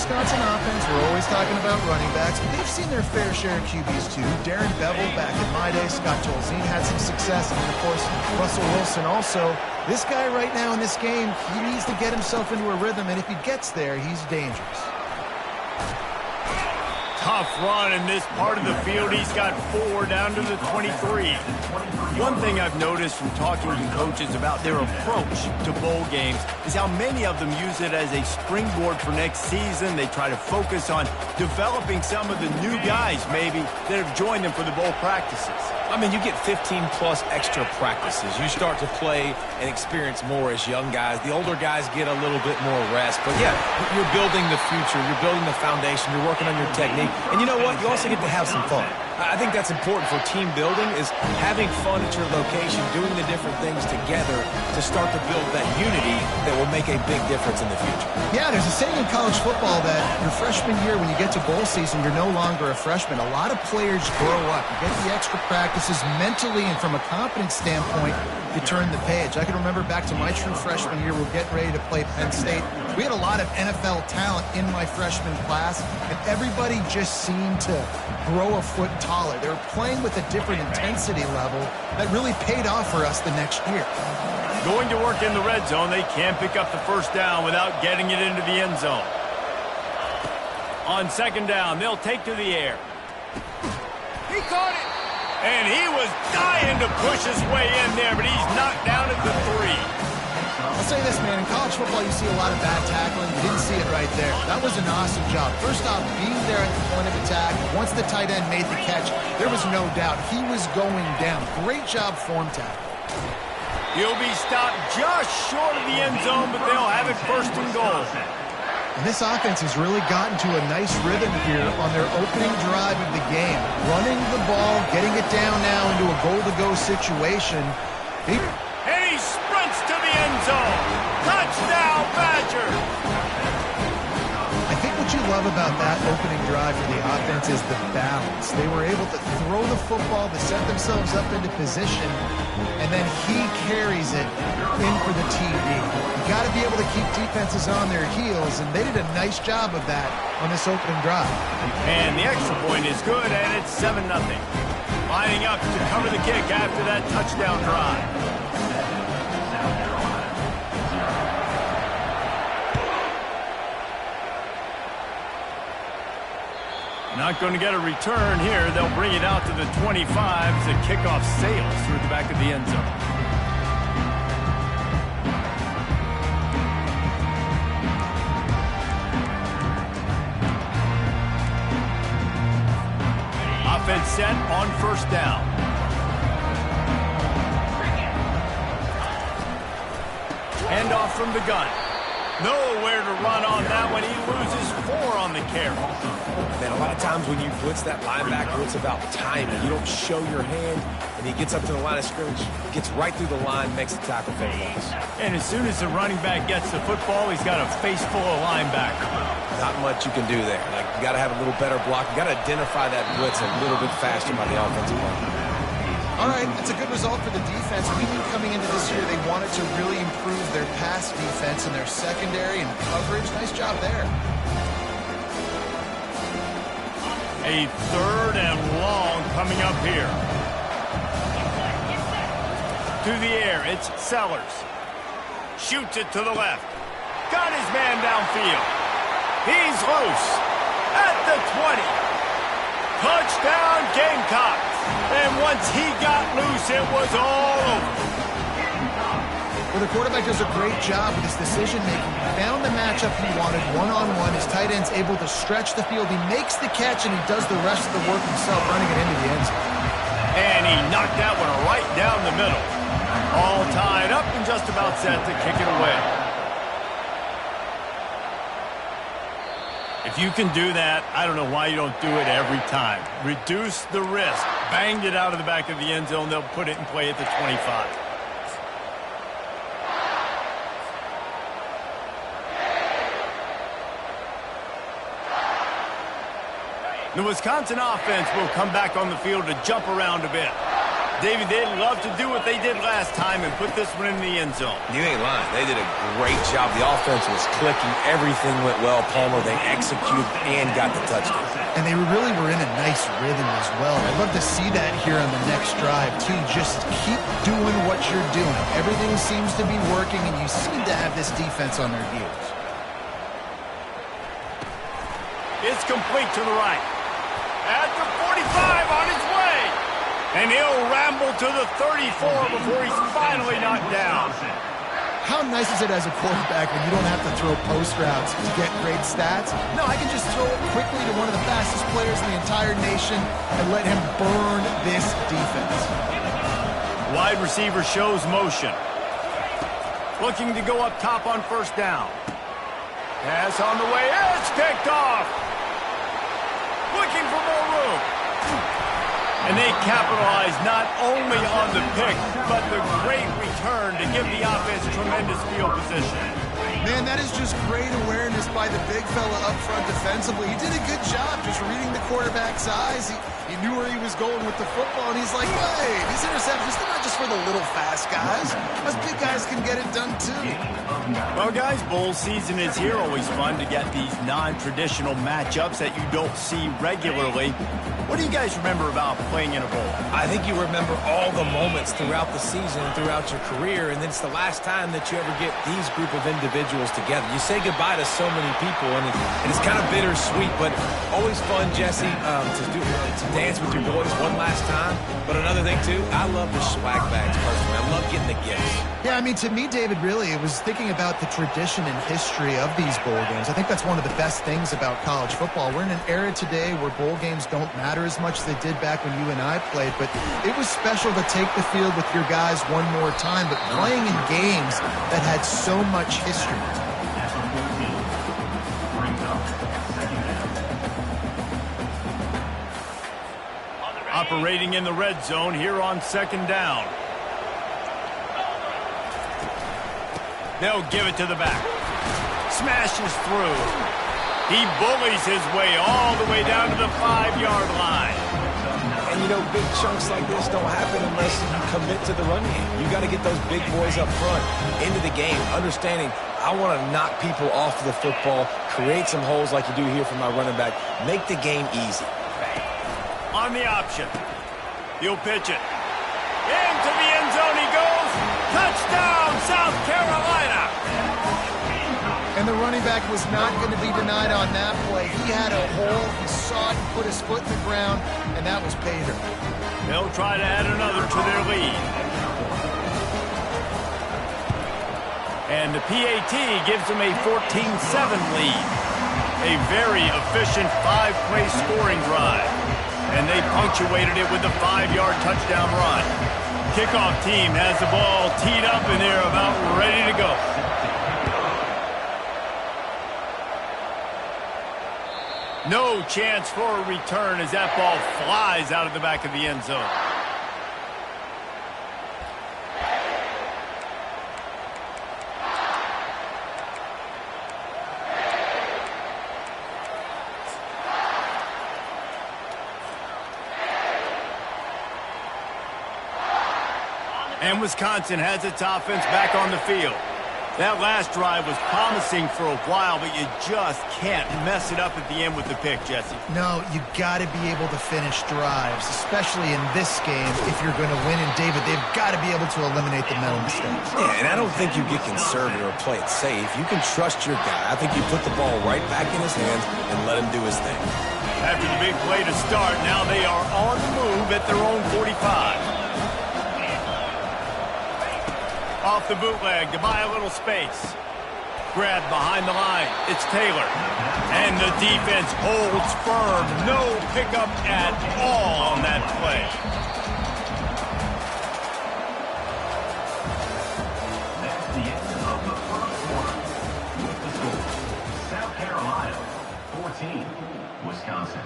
Wisconsin offense, we're always talking about running backs, but they've seen their fair share of QBs too. Darren Bevel back in my day, Scott Tolzien had some success, and of course, Russell Wilson also. This guy right now in this game, he needs to get himself into a rhythm, and if he gets there, he's dangerous. Tough run in this part of the field. He's got 4 down to the 23. One thing I've noticed from talking to coaches about their approach to bowl games is how many of them use it as a springboard for next season. They try to focus on developing some of the new guys, maybe, that have joined them for the bowl practices. I mean, you get 15-plus extra practices. You start to play and experience more as young guys. The older guys get a little bit more rest. But, yeah, you're building the future. You're building the foundation. You're working on your technique. And you know what? You also get to have some fun. I think that's important for team building, is having fun at your location, doing the different things together to start to build that unity that will make a big difference in the future. Yeah, there's a saying in college football that your freshman year, when you get to bowl season, you're no longer a freshman. A lot of players grow up. You get the extra practices mentally, and from a confidence standpoint, you turn the page. I can remember back to my true freshman year, we're getting ready to play Penn State. We had a lot of NFL talent in my freshman class, and everybody just seemed to grow a foot taller. They were playing with a different intensity level that really paid off for us the next year. Going to work in the red zone. They can't pick up the first down without getting it into the end zone. On second down, they'll take to the air. He caught it. And he was dying to push his way in there, but he's knocked down at the 3. I'll say this, man. In college football, you see a lot of bad tackling. You didn't see it right there. That was an awesome job. First off, being there at the point of attack, once the tight end made the catch, there was no doubt he was going down. Great job form tackle. He'll be stopped just short of the end zone, but they'll have it first and goal. And this offense has really gotten to a nice rhythm here on their opening drive of the game. Running the ball, getting it down now into a goal-to-go situation. And he sprints to the end zone. Touchdown, Badgers! I think what you love about that opening drive for the offense is the balance. They were able to throw the football to set themselves up into position, and then he carries it in for the TD. You got to be able to keep defenses on their heels, and they did a nice job of that on this opening drive. And the extra point is good, and it's 7-0. Lining up to cover the kick after that touchdown drive. Not going to get a return here. They'll bring it out to the 25 as the kickoff sails through the back of the end zone. Offense set on first down. Handoff from the gun. Nowhere to run on that one. He loses 4 on the carry. Man, a lot of times when you blitz that linebacker, it's about timing. You don't show your hand, and he gets up to the line of scrimmage, gets right through the line, makes the tackle for a loss. And as soon as the running back gets the football, he's got a face full of linebackers. Not much you can do there. Like, you got to have a little better block. You got to identify that blitz a little bit faster by the offensive line. All right, that's a good result for the defense. We knew coming into this year they wanted to really improve their pass defense and their secondary and coverage. Nice job there. A 3rd and long coming up here. To the air, it's Sellers. Shoots it to the left. Got his man downfield. He's loose at the 20. Touchdown, Gamecocks. And once he got loose, it was all over. Well, the quarterback does a great job with his decision-making. He found the matchup he wanted, one-on-one. His tight end's able to stretch the field. He makes the catch, and he does the rest of the work himself, running it into the end zone. And he knocked that one right down the middle. All tied up and just about set to kick it away. If you can do that, I don't know why you don't do it every time. Reduce the risk. Banged it out of the back of the end zone. They'll put it in play at the 25. The Wisconsin offense will come back on the field to jump around a bit. David, they'd love to do what they did last time and put this one in the end zone. You ain't lying. They did a great job. The offense was clicking. Everything went well, Palmer. They executed and got the touchdown. And they really were in a nice rhythm as well. I'd love to see that here on the next drive, too. Just keep doing what you're doing. Everything seems to be working, and you seem to have this defense on their heels. It's complete to the right. At the 45 on his way. And he'll ramble to the 34 before he's finally knocked down. How nice is it as a quarterback when you don't have to throw post routes to get great stats? No, I can just throw it quickly to one of the fastest players in the entire nation and let him burn this defense. Wide receiver shows motion. Looking to go up top on first down. Pass on the way. It's picked off. Looking for more room. And they capitalize not only on the pick, but the great return to give the offense tremendous field position. Man, that is just great awareness by the big fella up front defensively. He did a good job just reading the quarterback's eyes. He knew where he was going with the football, and he's like, wait, these interceptions, they're not just for the little fast guys. Us big guys can get it done, too. Well, guys, bowl season is here. Always fun to get these non-traditional matchups that you don't see regularly. What do you guys remember about playing in a bowl? I think you remember all the moments throughout the season, throughout your career, and then it's the last time that you ever get these group of individuals together. You say goodbye to so many people, and it's kind of bittersweet, but always fun, Jesse, to dance with your boys one last time. But another thing, too, I love the swag bags, personally. I love getting the gifts. Yeah, I mean, to me, David, really, it was thinking about the tradition and history of these bowl games. I think that's one of the best things about college football. We're in an era today where bowl games don't matter as much as they did back when you and I played, but it was special to take the field with your guys one more time, but playing in games that had so much history. Operating in the red zone here on second down. They'll give it to the back. Smashes through. He bullies his way all the way down to the 5-yard line. And, you know, big chunks like this don't happen unless you commit to the run game. You got to get those big boys up front into the game, understanding I want to knock people off the football, create some holes like you do here for my running back, make the game easy. On the option. He'll pitch it. Into the end zone he goes. Touchdown, South Carolina. And the running back was not going to be denied on that play. He had a hole. He saw it and put his foot in the ground, and that was pay dirt. They'll try to add another to their lead. And the PAT gives them a 14-7 lead. A very efficient 5-play scoring drive. And they punctuated it with a 5-yard touchdown run. Kickoff team has the ball teed up, and they're about ready to go. No chance for a return as that ball flies out of the back of the end zone. And Wisconsin has its offense back on the field. That last drive was promising for a while, but you just can't mess it up at the end with the pick, Jesse. No, you got to be able to finish drives, especially in this game if you're going to win. And, David, they've got to be able to eliminate the mental mistakes. Yeah, and I don't think you get conservative or play it safe. You can trust your guy. I think you put the ball right back in his hands and let him do his thing. After the big play to start, now they are on the move at their own 45. Off the bootleg to buy a little space. Grab behind the line. It's Taylor. And the defense holds firm. No pickup at all on that play. South Carolina 14, Wisconsin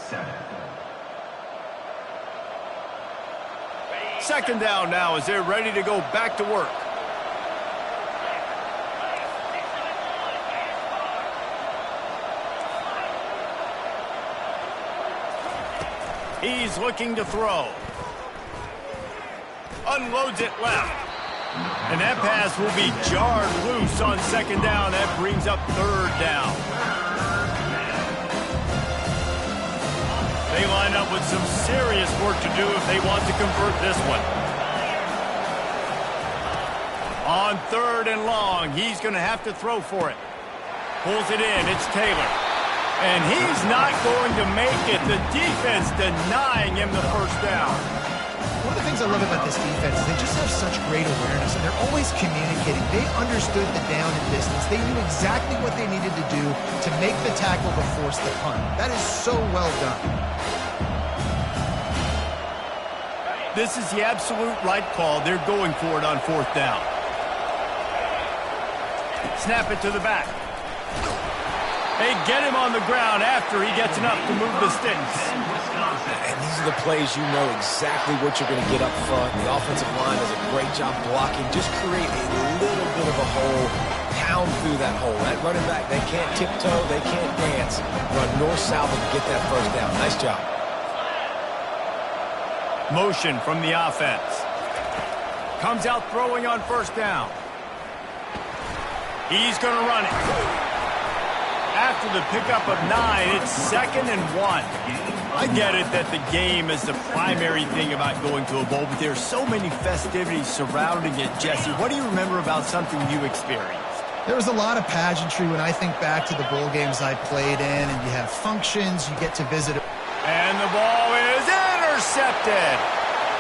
7. Second down now as they're ready to go back to work. He's looking to throw. unloads it left. And that pass will be jarred loose on second down. That brings up third down. They line up with some serious work to do if they want to convert this one. On third and long, he's going to have to throw for it. Pulls it in. It's Taylor. And he's not going to make it. The defense denying him the first down. One of the things I love about this defense is they just have such great awareness, and they're always communicating. They understood the down and distance. They knew exactly what they needed to do to make the tackle to force the punt. That is so well done. This is the absolute right call. They're going for it on fourth down. Snap it to the back. They get him on the ground after he gets enough to move the sticks. And these are the plays you know exactly what you're going to get up front. The offensive line does a great job blocking. Just create a little bit of a hole, pound through that hole. That running back, they can't tiptoe, they can't dance. Run north-south and get that first down. Nice job. Motion from the offense. Comes out throwing on first down. He's going to run it. After the pickup of 9, it's 2nd and 1. I get it that the game is the primary thing about going to a bowl, but there's so many festivities surrounding it. Jesse, what do you remember about something you experienced? There was a lot of pageantry when I think back to the bowl games I played in, and you have functions, you get to visit. And the ball is intercepted.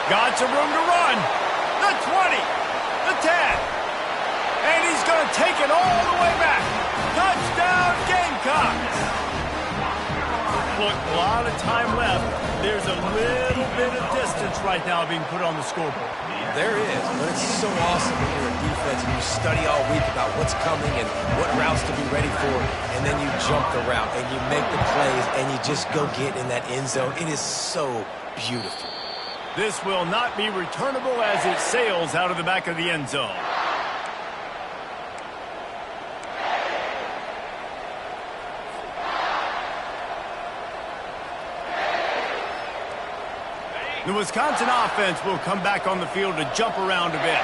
Got some room to run. The 20, the 10. And he's going to take it all the way back. Touchdown, Gamecocks. Look, a lot of time left. There's a little bit of distance right now being put on the scoreboard. There is, but it's so awesome when you're a defense and you study all week about what's coming and what routes to be ready for, and then you jump the route and you make the plays and you just go get in that end zone. It is so beautiful. This will not be returnable as it sails out of the back of the end zone. The Wisconsin offense will come back on the field to jump around a bit.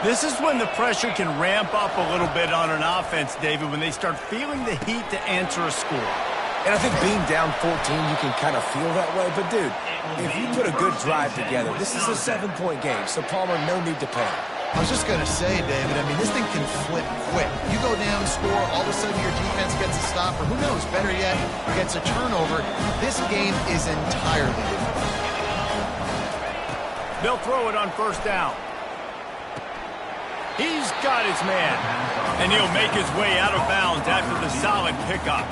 This is when the pressure can ramp up a little bit on an offense, David, when they start feeling the heat to answer a score. And I think being down 14, you can kind of feel that way. But, dude, if you put a good drive together, this is a 7-point game, so Palmer, no need to panic. I was just going to say, David, I mean, this thing can flip quick. You go down, score, all of a sudden your defense gets a stop, or who knows, better yet, gets a turnover. This game is entirely different. They'll throw it on first down. He's got his man, and he'll make his way out of bounds after the solid pickup.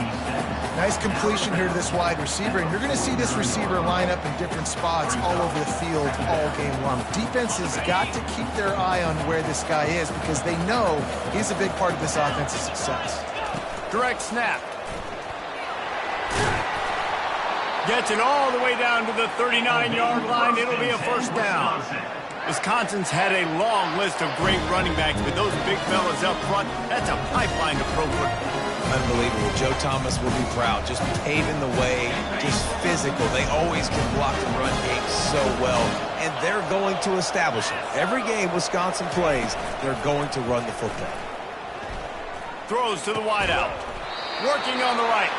Nice completion here to this wide receiver, and you're going to see this receiver line up in different spots all over the field all game long. Defense has got to keep their eye on where this guy is because they know he's a big part of this offensive success. Direct snap. Gets it all the way down to the 39-yard line. It'll be a first down. Wisconsin's had a long list of great running backs, but those big fellas up front, that's a pipeline to pro football. Unbelievable. Joe Thomas will be proud. Just paving the way, just physical. They always can block the run game so well, and they're going to establish it. Every game Wisconsin plays, they're going to run the football. Throws to the wideout. Working on the right.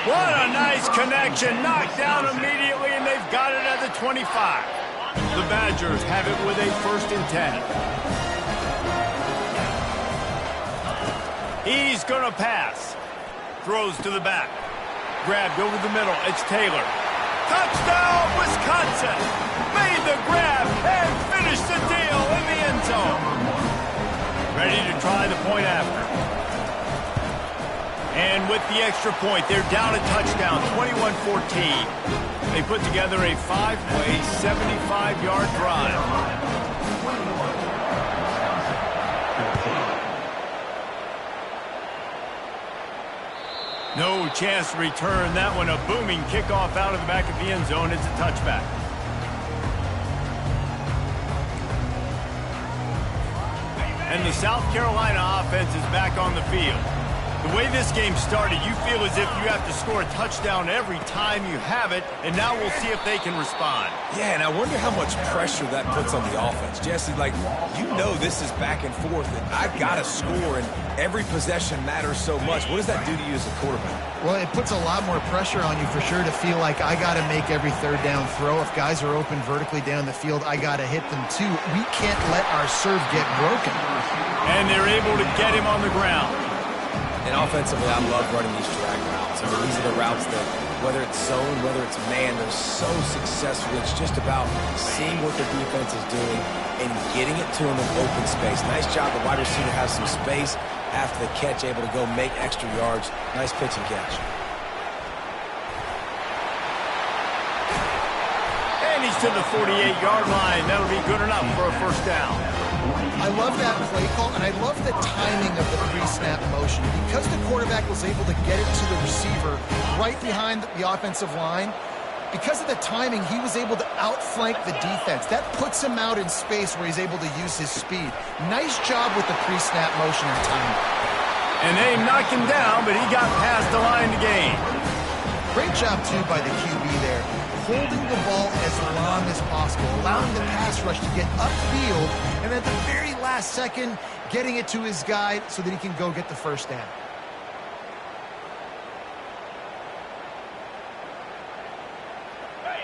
What a nice connection. Knocked down immediately, and they've got it at the 25. The Badgers have it with a 1st and 10. He's going to pass. Throws to the back. Grabbed over the middle. It's Taylor. Touchdown, Wisconsin. Made the grab and finished the deal in the end zone. Ready to try the point after. And with the extra point, they're down a touchdown, 21-14. They put together a 5-play, 75-yard drive. No chance to return that one. A booming kickoff out of the back of the end zone. It's a touchback. And the South Carolina offense is back on the field. The way this game started, you feel as if you have to score a touchdown every time you have it, and now we'll see if they can respond. Yeah, and I wonder how much pressure that puts on the offense. Jesse, like, you know this is back and forth, and I got to score, and every possession matters so much. What does that do to you as a quarterback? Well, it puts a lot more pressure on you for sure to feel like I got to make every third down throw. If guys are open vertically down the field, I got to hit them too. We can't let our serve get broken. And they're able to get him on the ground. And offensively, I love running these drag routes. I mean, these are the routes that, whether it's zone, whether it's man, they're so successful. It's just about seeing what the defense is doing and getting it to them in open space. Nice job. The wide receiver has some space after the catch, able to go make extra yards. Nice pitch and catch. And he's to the 48-yard line. That'll be good enough for a first down. I love that play call, and I love the timing of the pre-snap motion. Because the quarterback was able to get it to the receiver right behind the offensive line, because of the timing, he was able to outflank the defense. That puts him out in space where he's able to use his speed. Nice job with the pre-snap motion and timing. And they knocked him down, but he got past the line to gain. Great job, too, by the QB there, holding the ball as long as possible, allowing the pass rush to get upfield, and at the very last second, getting it to his guy so that he can go get the first down.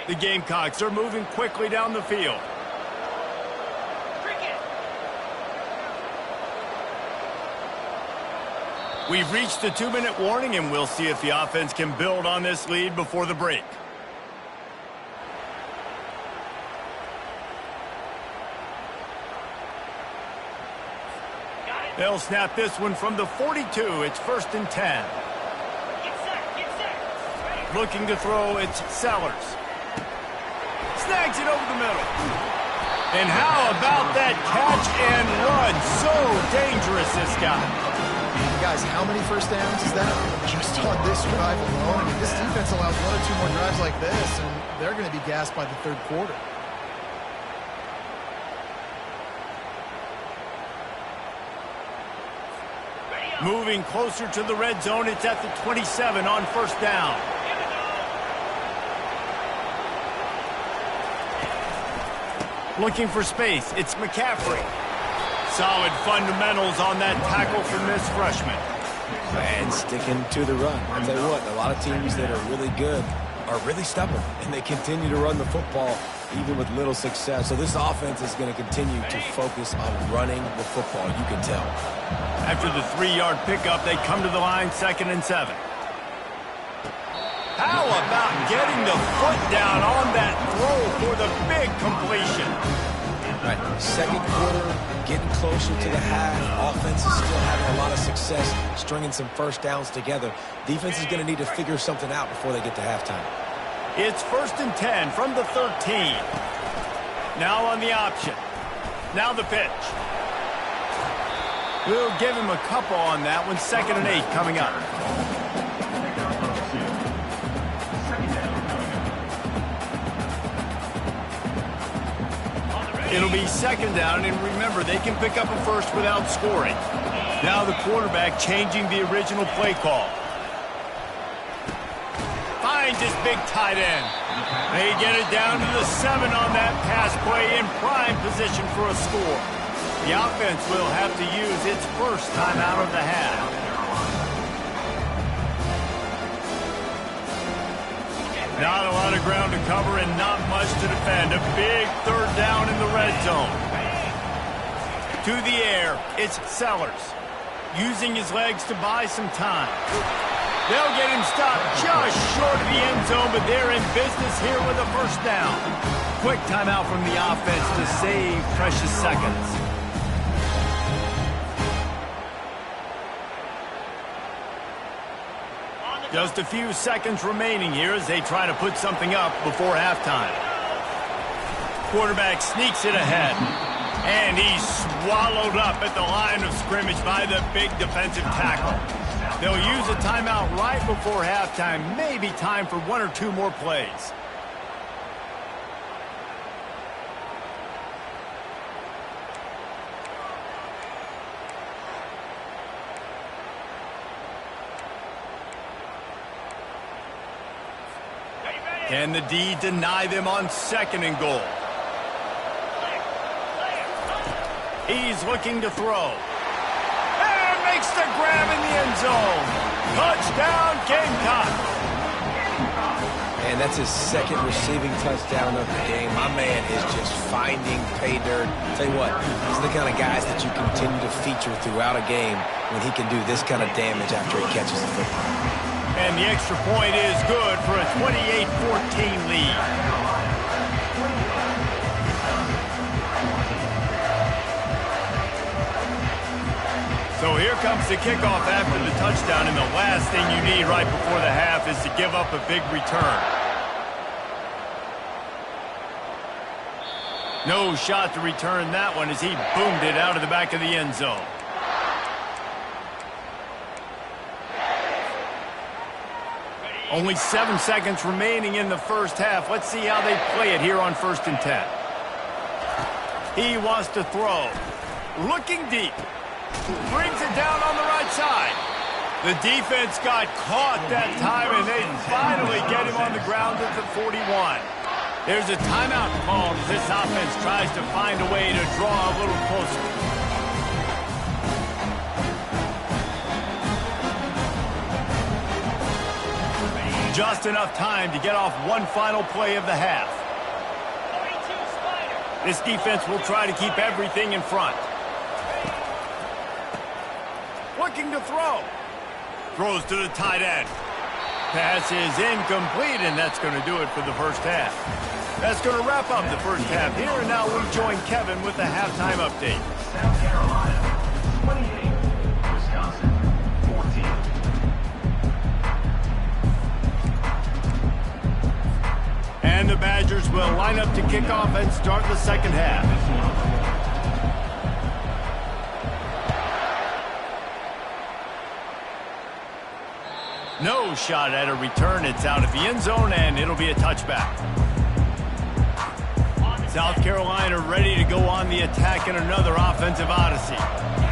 The Gamecocks are moving quickly down the field. We've reached the 2-minute warning, and we'll see if the offense can build on this lead before the break. They'll snap this one from the 42. It's 1st and 10. Looking to throw, it's Sellers. Snags it over the middle. And how about that catch and run? So dangerous, this guy. Guys, how many first downs is that? Just on this drive alone. I mean, this defense allows 1 or 2 more drives like this, and they're going to be gassed by the third quarter. Moving closer to the red zone, it's at the 27 on 1st down. Looking for space, it's McCaffrey. Solid fundamentals on that tackle from this freshman. And sticking to the run. I'll tell you what, a lot of teams that are really good are really stubborn, and they continue to run the football even with little success. So this offense is going to continue to focus on running the football, you can tell. After the 3-yard pickup, they come to the line, 2nd and 7. How about getting the foot down on that throw for the big completion? All right, 2nd quarter, getting closer to the half. Offense is still having a lot of success stringing some first downs together. Defense is going to need to figure something out before they get to halftime. It's 1st and 10 from the 13. Now on the option. Now the pitch. We'll give him a couple on that one. 2nd and 8 coming up. It'll be 2nd down, and remember, they can pick up a first without scoring. Now the quarterback changing the original play call. Finds his big tight end. They get it down to the 7 on that pass play in prime position for a score. The offense will have to use its first timeout of the half. Not a lot of ground to cover and not much to defend. A big 3rd down in the red zone. To the air, it's Sellers. Using his legs to buy some time. They'll get him stopped just short of the end zone, but they're in business here with a first down. Quick timeout from the offense to save precious seconds. Just a few seconds remaining here as they try to put something up before halftime. Quarterback sneaks it ahead. And he's swallowed up at the line of scrimmage by the big defensive tackle. They'll use a timeout right before halftime. Maybe time for 1 or 2 more plays. Can the D deny them on 2nd and goal? He's looking to throw. And makes the grab in the end zone. Touchdown, Gamecock. And that's his 2nd receiving touchdown of the game. My man is just finding pay dirt. Tell you what, he's the kind of guys that you continue to feature throughout a game when he can do this kind of damage after he catches the football. And the extra point is good for a 28-14 lead. So here comes the kickoff after the touchdown, and the last thing you need right before the half is to give up a big return. No shot to return that one as he boomed it out of the back of the end zone. Only 7 seconds remaining in the first half. Let's see how they play it here on 1st and 10. He wants to throw. Looking deep. Brings it down on the right side. The defense got caught that time, and they finally get him on the ground at the 41. There's a timeout called as this offense tries to find a way to draw a little closer. Just enough time to get off one final play of the half. This defense will try to keep everything in front. Looking to throw. Throws to the tight end. Pass is incomplete, and that's going to do it for the first half. That's going to wrap up the first half here, and now we join Kevin with the halftime update. South Carolina, 28. Wisconsin, 14. And the Badgers will line up to kick off and start the second half. No shot at a return. It's out of the end zone, and it'll be a touchback. South Carolina ready to go on the attack in another offensive odyssey.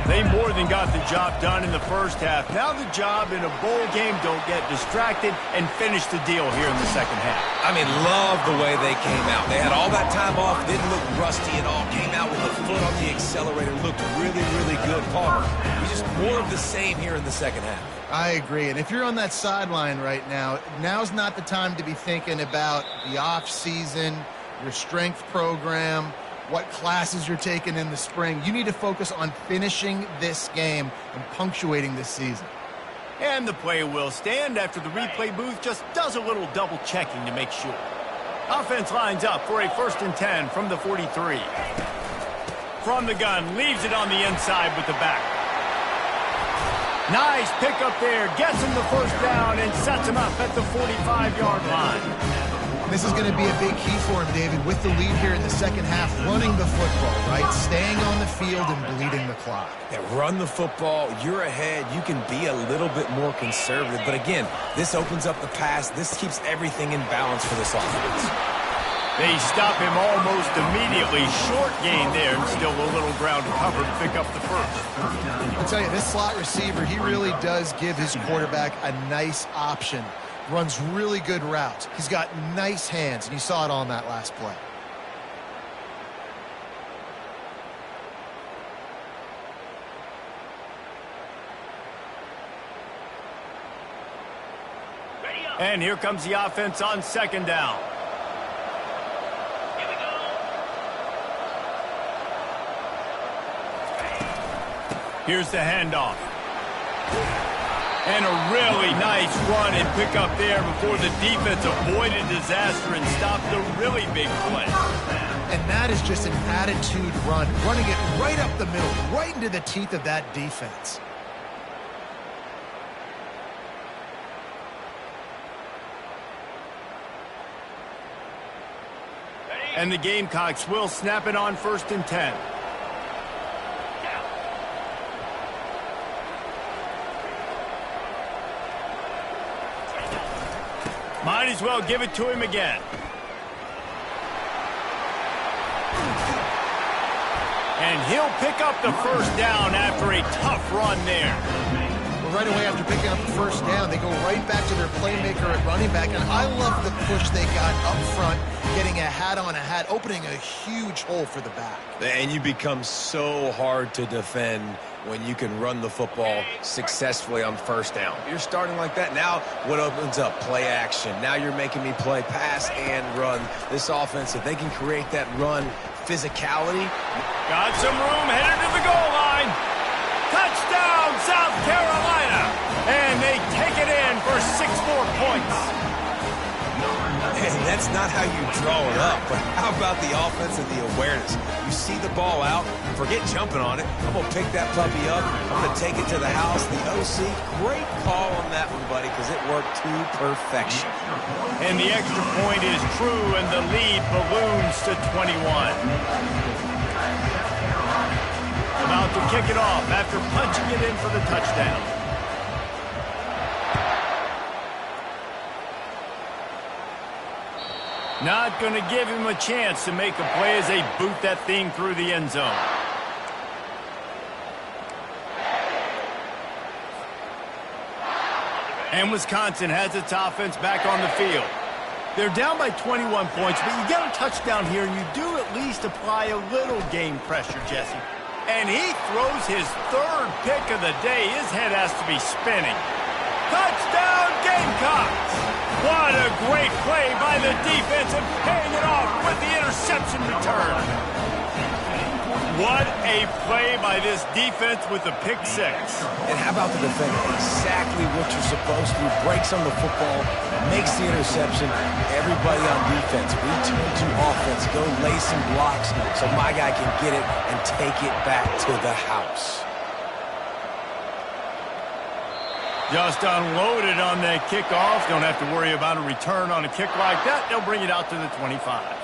They more than got the job done in the first half. Now the job in a bowl game, don't get distracted and finish the deal here in the second half. I mean, love the way they came out. They had all that time off, didn't look rusty at all, came out with a foot on the accelerator, looked really, really good. Palmer, he's just more of the same here in the second half. I agree. And if you're on that sideline right now, now's not the time to be thinking about the off season, your strength program, what classes you're taking in the spring. You need to focus on finishing this game and punctuating this season. And the play will stand after the replay booth just does a little double checking to make sure. Offense lines up for a 1st and 10 from the 43. From the gun, leaves it on the inside with the back. Nice pickup there, gets him the first down and sets him up at the 45-yard line. This is going to be a big key for him, David, with the lead here in the second half, running the football, right? Staying on the field and bleeding the clock. Yeah, run the football. You're ahead. You can be a little bit more conservative. But again, this opens up the pass. This keeps everything in balance for this offense. They stop him almost immediately. Short gain there, and still a little ground to cover to pick up the first. I'll tell you, this slot receiver, he really does give his quarterback a nice option. Runs really good routes. He's got nice hands, and you saw it on that last play. And here comes the offense on 2nd down. Here's the handoff. And a really nice run and pick up there before the defense avoided disaster and stopped the really big play. And that is just an attitude run, running it right up the middle, right into the teeth of that defense. And the Gamecocks will snap it on 1st and 10. Might as well give it to him again. And he'll pick up the first down after a tough run there. Well, right away after picking up the first down, they go right back to their playmaker at running back. And I love the push they got up front, getting a hat on a hat, opening a huge hole for the back. And you become so hard to defend when you can run the football successfully on first down. You're starting like that. Now what opens up? Play action. Now you're making me play pass and run. This offense, if they can create that run physicality. Got some room, headed to the goal line. Touchdown, South Carolina. And they take it in for 6 more points. And that's not how you draw it up, but how about the offense and the awareness? You see the ball out, forget jumping on it. I'm going to pick that puppy up. I'm going to take it to the house. The OC, great call on that one, buddy, because it worked to perfection. And the extra point is true, and the lead balloons to 21. About to kick it off after punching it in for the touchdown. Not going to give him a chance to make a play as they boot that thing through the end zone. And Wisconsin has its offense back on the field. They're down by 21 points, but you get a touchdown here, and you do at least apply a little game pressure, Jesse. And he throws his 3rd pick of the day. His head has to be spinning. Touchdown, Gamecocks! What a great play by the defense and paying it off with the interception return. What a play by this defense with the pick 6. And how about the defender? Exactly what you're supposed to do. Breaks on the football, makes the interception. Everybody on defense, return to offense. Go lay some blocks so my guy can get it and take it back to the house. Just unloaded on that kickoff. Don't have to worry about a return on a kick like that. They'll bring it out to the 25.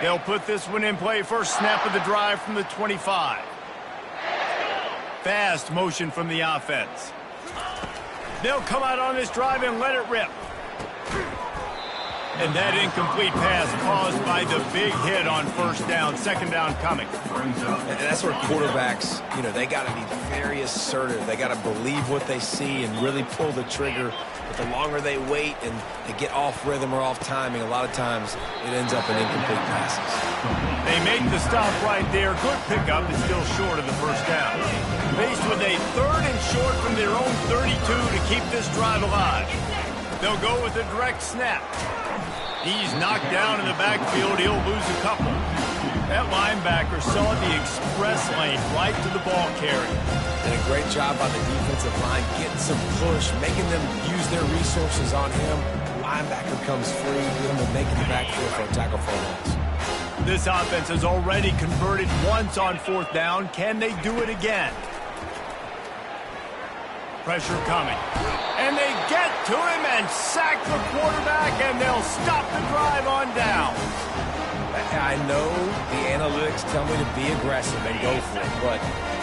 They'll put this one in play. First snap of the drive from the 25. Fast motion from the offense. They'll come out on this drive and let it rip. And that incomplete pass caused by the big hit on first down. Second down coming. And that's where quarterbacks, they got to be very assertive. They got to believe what they see and really pull the trigger. But the longer they wait and they get off rhythm or off timing, a lot of times it ends up in incomplete passes. They make the stop right there. Good pickup, but still short of the first down. Faced with a 3rd and short from their own 32 to keep this drive alive. They'll go with a direct snap. He's knocked down in the backfield. He'll lose a couple. That linebacker saw the express lane right to the ball carrier. And a great job by the defensive line getting some push, making them use their resources on him. Linebacker comes free, get him to make the backfield for a tackle for a loss. This offense has already converted once on 4th down. Can they do it again? Pressure coming. And they get to him and sack the quarterback, and they'll stop the drive on down. I know the analytics tell me to be aggressive and go for it, but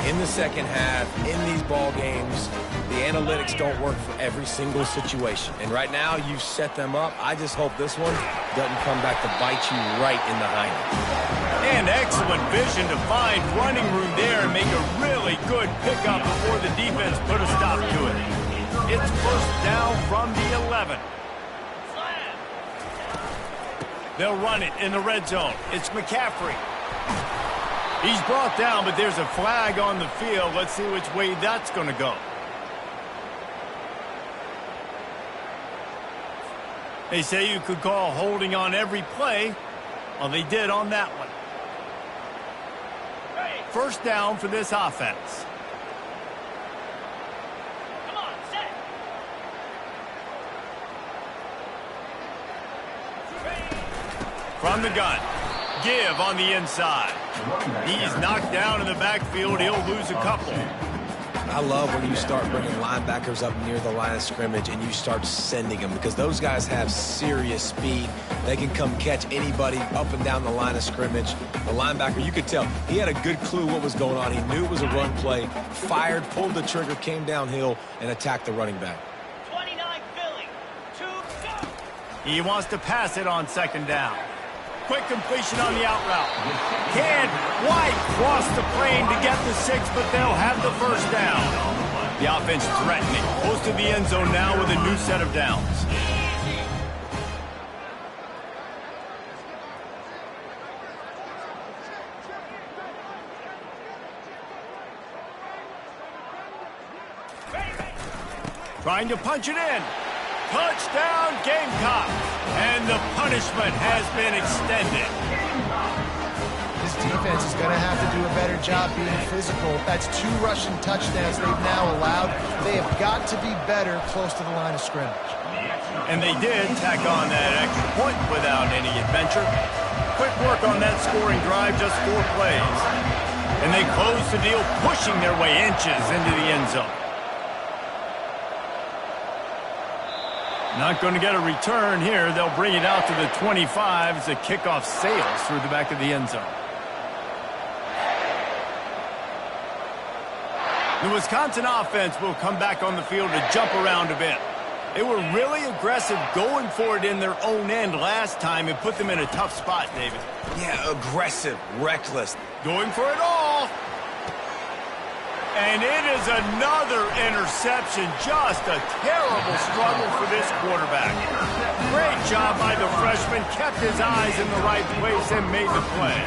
in the second half, in these ball games, the analytics don't work for every single situation. And right now, you've set them up. I just hope this one doesn't come back to bite you right in the hind. And excellent vision to find running room there and make a really good pickup before the defense put a stop to it. It's first down from the 11. They'll run it in the red zone. It's McCaffrey. He's brought down, but there's a flag on the field. Let's see which way that's going to go. They say you could call holding on every play. Well, they did on that one. First down for this offense. Come on, set. From the gun. Give on the inside. He's knocked down in the backfield. He'll lose a couple. I love when you start bringing linebackers up near the line of scrimmage and you start sending them, because those guys have serious speed. They can come catch anybody up and down the line of scrimmage. The linebacker, you could tell, he had a good clue what was going on. He knew it was a run play, fired, pulled the trigger, came downhill, and attacked the running back. 29 Philly. 2 go. He wants to pass it on second down. Quick completion on the out route. Can't quite cross the plane to get the 6, but they'll have the first down. The offense threatening. Close to the end zone now with a new set of downs. Trying to punch it in. Touchdown, Gamecock. And the punishment has been extended. This defense is going to have to do a better job being physical. That's 2 rushing touchdowns they've now allowed. They have got to be better close to the line of scrimmage. And they did tack on that extra point without any adventure. Quick work on that scoring drive, just 4 plays. And they close the deal, pushing their way inches into the end zone. Not going to get a return here. They'll bring it out to the 25 as the kickoff sails through the back of the end zone. The Wisconsin offense will come back on the field to jump around a bit. They were really aggressive going for it in their own end last time and put them in a tough spot, David. Yeah, aggressive, reckless. Going for it all. And it is another interception. Just a terrible struggle for this quarterback. Great job by the freshman. Kept his eyes in the right place and made the play.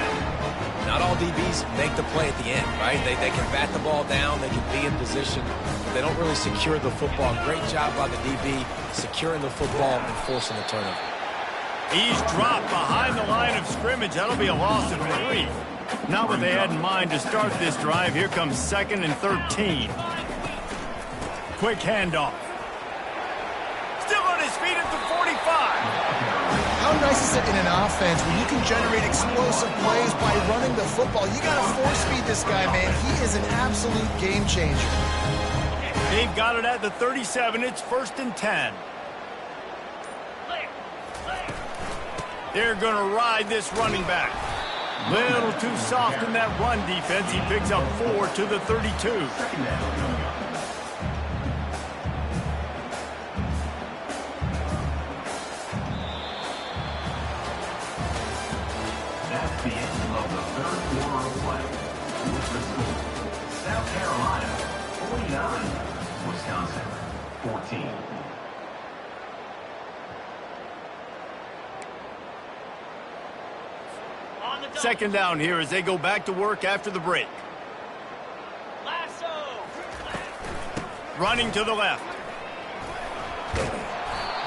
Not all DBs make the play at the end, right? They can bat the ball down, they can be in position, but they don't really secure the football. Great job by the DB securing the football and forcing the turnover. He's dropped behind the line of scrimmage. That'll be a loss of 3. Not what they had in mind to start this drive. Here comes 2nd and 13. Quick handoff. Still on his feet at the 45. How nice is it in an offense when you can generate explosive plays by running the football? You got to force-feed this guy, man. He is an absolute game changer. They've got it at the 37. It's 1st and 10. They're going to ride this running back. Little too soft in that run defense. He picks up 4 to the 32. That's the end of the 3rd quarter of play. With the score, South Carolina 49, Wisconsin 14. Second down here as they go back to work after the break. Lasso. Running to the left.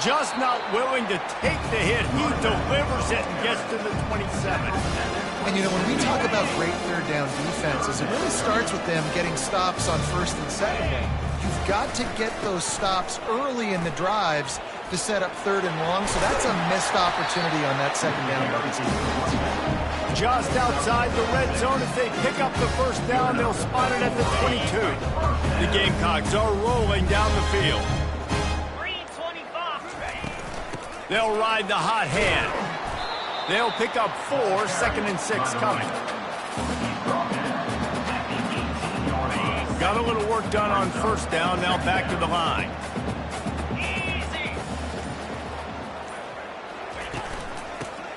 Just not willing to take the hit. He delivers it and gets to the 27. And, you know, when we talk about great third down defenses, it really starts with them getting stops on 1st and 2nd down. You've got to get those stops early in the drives to set up 3rd and long, so that's a missed opportunity on that 2nd down by the team. Just outside the red zone as they pick up the first down. They'll spot it at the 22. The Gamecocks are rolling down the field. They'll ride the hot hand. They'll pick up 4, 2nd and 6 coming. Got a little work done on first down, now back to the line.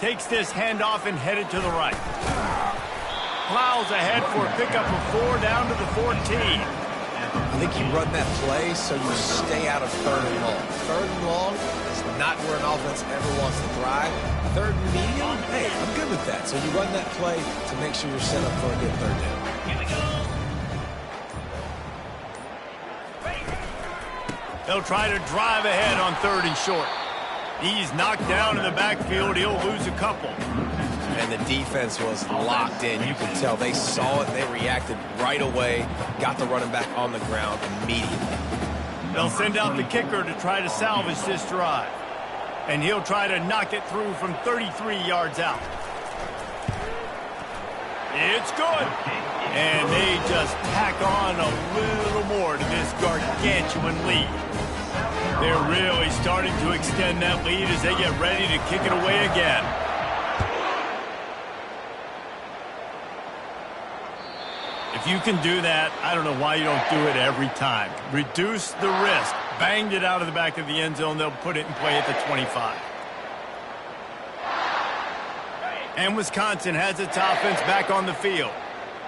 Takes this handoff and headed to the right. Plows ahead for a pickup of 4 down to the 14. I think you run that play so you stay out of 3rd and long. 3rd and long is not where an offense ever wants to thrive. 3rd and medium, hey, I'm good with that. So you run that play to make sure you're set up for a good 3rd down. Here we go. They'll try to drive ahead on 3rd and short. He's knocked down in the backfield. He'll lose a couple. And the defense was locked in. You could tell they saw it. They reacted right away. Got the running back on the ground immediately. They'll send out the kicker to try to salvage this drive. And he'll try to knock it through from 33 yards out. It's good. And they just tack on a little more to this gargantuan lead. They're really starting to extend that lead as they get ready to kick it away again. If you can do that, I don't know why you don't do it every time. Reduce the risk. Banged it out of the back of the end zone. They'll put it in play at the 25. And Wisconsin has its offense back on the field.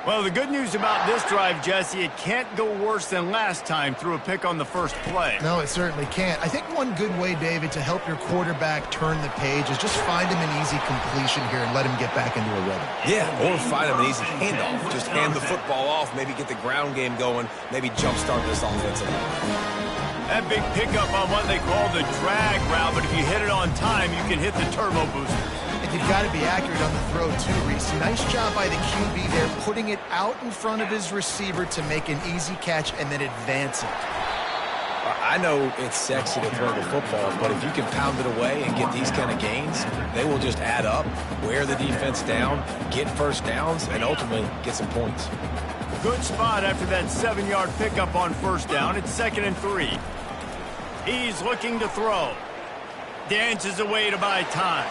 Well, the good news about this drive, Jesse, it can't go worse than last time through a pick on the first play. No, it certainly can't. I think one good way, David, to help your quarterback turn the page is just find him an easy completion here and let him get back into a rhythm. Yeah, or find him an easy handoff. Just hand the football off, maybe get the ground game going, maybe jumpstart this offensive line. That big pickup on what they call the drag route, but if you hit it on time, you can hit the turbo booster. And you've got to be accurate on the throw, too, Reese. Nice job by the QB there, putting it out in front of his receiver to make an easy catch and then advance it. I know it's sexy to throw the football, but if you can pound it away and get these kind of gains, they will just add up, wear the defense down, get first downs, and ultimately get some points. Good spot after that 7-yard pickup on first down. It's 2nd and 3. He's looking to throw. Dances away to buy time.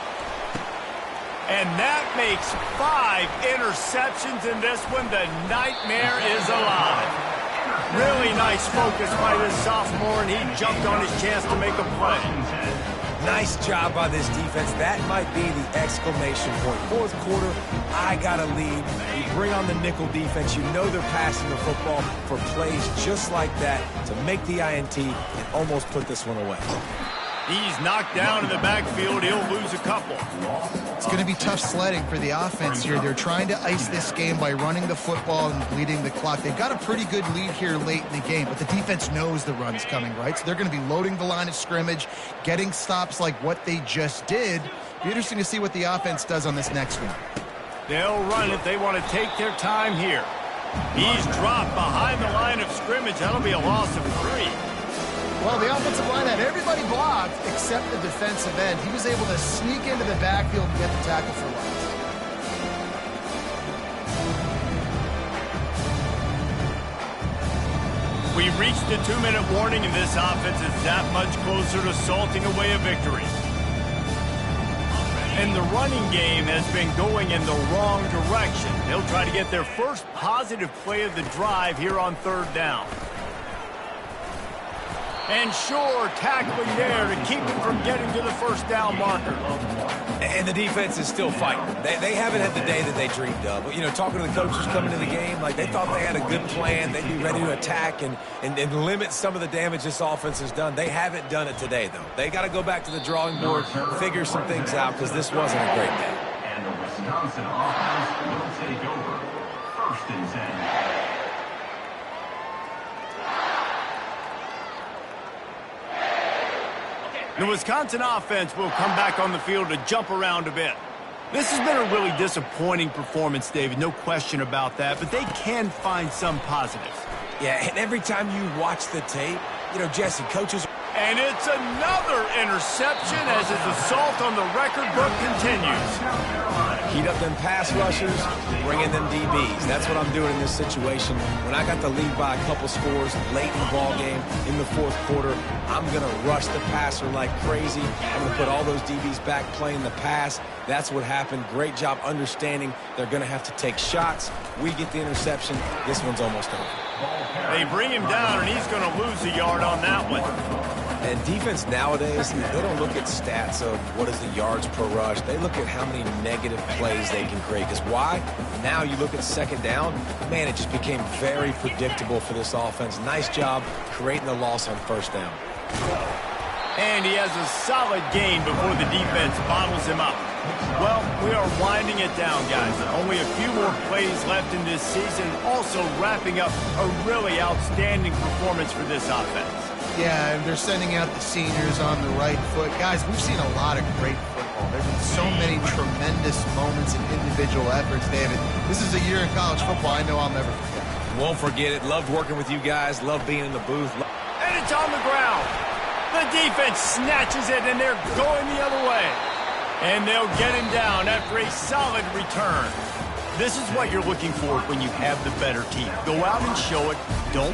And that makes 5 interceptions in this one. The nightmare is alive. Really nice focus by this sophomore, and he jumped on his chance to make a play. Nice job by this defense. That might be the exclamation point. 4th quarter, I got a lead. You bring on the nickel defense. You know they're passing the football for plays just like that to make the INT and almost put this one away. He's knocked down in the backfield. He'll lose a couple. It's going to be tough sledding for the offense here. They're trying to ice this game by running the football and bleeding the clock. They've got a pretty good lead here late in the game, but the defense knows the run's coming, right? So they're going to be loading the line of scrimmage, getting stops like what they just did. Be interesting to see what the offense does on this next one. They'll run it. They want to take their time here. He's dropped behind the line of scrimmage. That'll be a loss of 3. Well, the offensive line had everybody blocked except the defensive end. He was able to sneak into the backfield and get the tackle for loss. We've reached the 2-minute warning, and this offense is that much closer to salting away a victory. And the running game has been going in the wrong direction. They'll try to get their first positive play of the drive here on 3rd down. And sure, tackling there to keep him from getting to the first down marker. And the defense is still fighting. They haven't had the day that they dreamed of. But, you know, talking to the coaches coming to the game, like they thought they had a good plan. They'd be ready to attack and limit some of the damage this offense has done. They haven't done it today, though. They got to go back to the drawing board, figure some things out, because this wasn't a great day. And the Wisconsin offense will take over. 1st and 10. The Wisconsin offense will come back on the field to jump around a bit. This has been a really disappointing performance, David, no question about that, but they can find some positives. Yeah, and every time you watch the tape, you know, Jesse, coaches And it's another interception as his assault on the record book continues. Heat up them pass rushers, bring in them DBs. That's what I'm doing in this situation. When I got the lead by a couple scores late in the ball game in the fourth quarter, I'm going to rush the passer like crazy. I'm going to put all those DBs back playing the pass. That's what happened. Great job understanding they're going to have to take shots. We get the interception. This one's almost over. They bring him down, and he's going to lose a yard on that one. And defense nowadays, they don't look at stats of what is the yards per rush. They look at how many negative plays they can create. Because why? Now you look at second down, man, it just became very predictable for this offense. Nice job creating the loss on first down. And he has a solid gain before the defense bottles him up. Well, we are winding it down, guys. Only a few more plays left in this season. Also wrapping up a really outstanding performance for this offense. Yeah, and they're sending out the seniors on the right foot. Guys, we've seen a lot of great football. There have been so many tremendous moments and individual efforts, David. This is a year in college football I know I'll never forget. Won't forget it. Loved working with you guys. Loved being in the booth. And it's on the ground. The defense snatches it, and they're going the other way. And they'll get him down after a solid return. This is what you're looking for when you have the better team. Go out and show it. Don't